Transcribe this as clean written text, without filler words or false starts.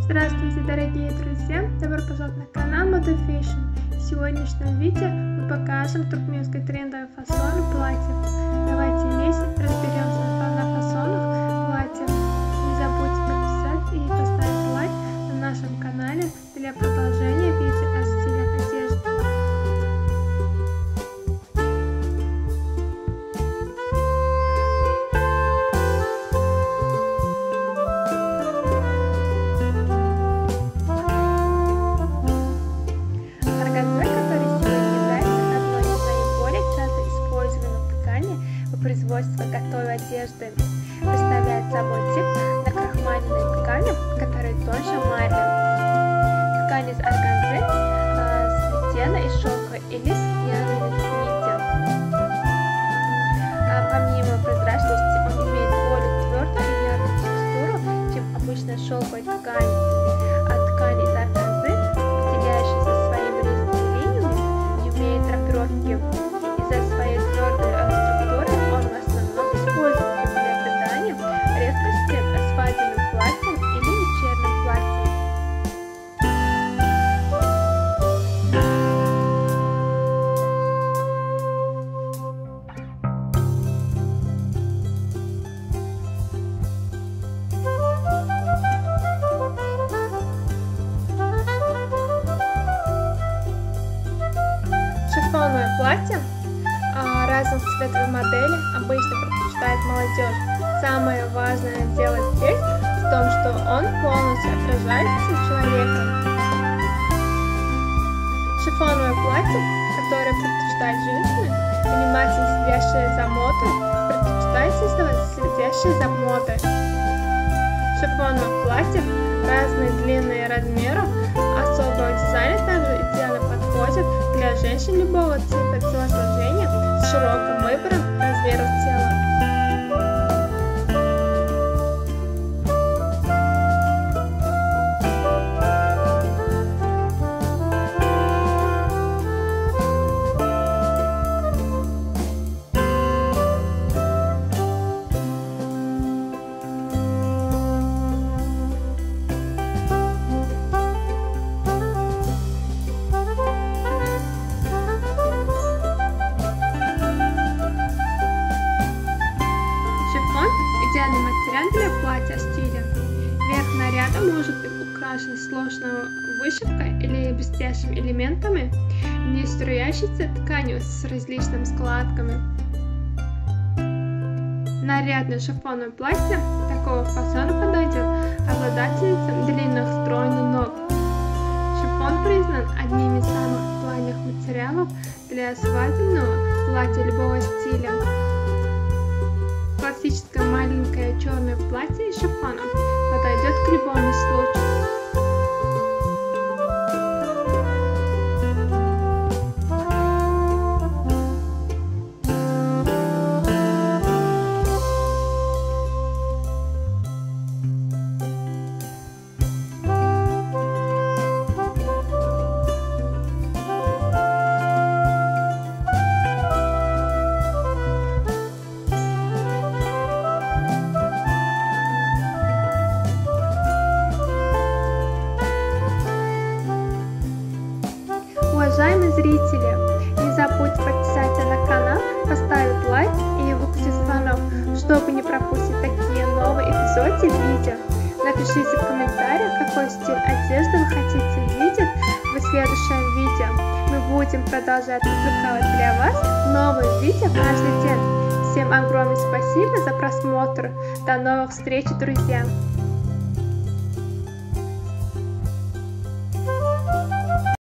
Здравствуйте, дорогие друзья! Добро пожаловать на канал Moda Fashion. В сегодняшнем видео мы покажем туркменское трендовое фасон платьев. Давайте вместе разберемся на фасонах платьев. Не забудьте подписаться и поставить лайк на нашем канале для продолжения видео о стилях одежды. Производство готовой одежды представляет собой тип накрахмаленной ткани, которая тоньше марли. Ткань из органзы, сплетена из шелка или связана с нитью. Помимо прозрачности, он имеет более твердую и яркую текстуру, чем обычная шелковая ткань. Ткань из органзы, выделяющаяся своими резными линиями, не имеет драпировки. Из-за своей твердой структуры он в основном используется для придания резкости свадебным платьям или вечерним платьям. Шифоновое платье разных цветовых моделей обычно предпочитает молодежь. Самое важное дело здесь в том, что он полностью отражается человеком. Шифоновое платье, которое предпочитают женщины, внимательно следящие за модой, предпочитает следящие за модой. Шифоновое платье разные длины и размеров особого дизайна также идеально подходит для женщин любого типа телосложения с широким выбором размеров тела. Идеальный материал для платья стиля. Верх наряда может быть украшен сложной вышивкой или блестящими элементами, не струящейся тканью с различными складками. Нарядное шифоновое платье такого фасона подойдет обладательницам длинных стройных ног. Шифон признан одним из самых актуальных материалов для свадебного платья любого стиля. Классическое маленькое черное платье из шифона подойдет к любому случаю. Уважаемые зрители, не забудьте подписаться на канал, поставить лайк и выключить звонок, чтобы не пропустить такие новые эпизоды видео. Напишите в комментариях, какой стиль одежды вы хотите видеть в следующем видео. Мы будем продолжать публиковать для вас новые видео каждый день. Всем огромное спасибо за просмотр. До новых встреч, друзья!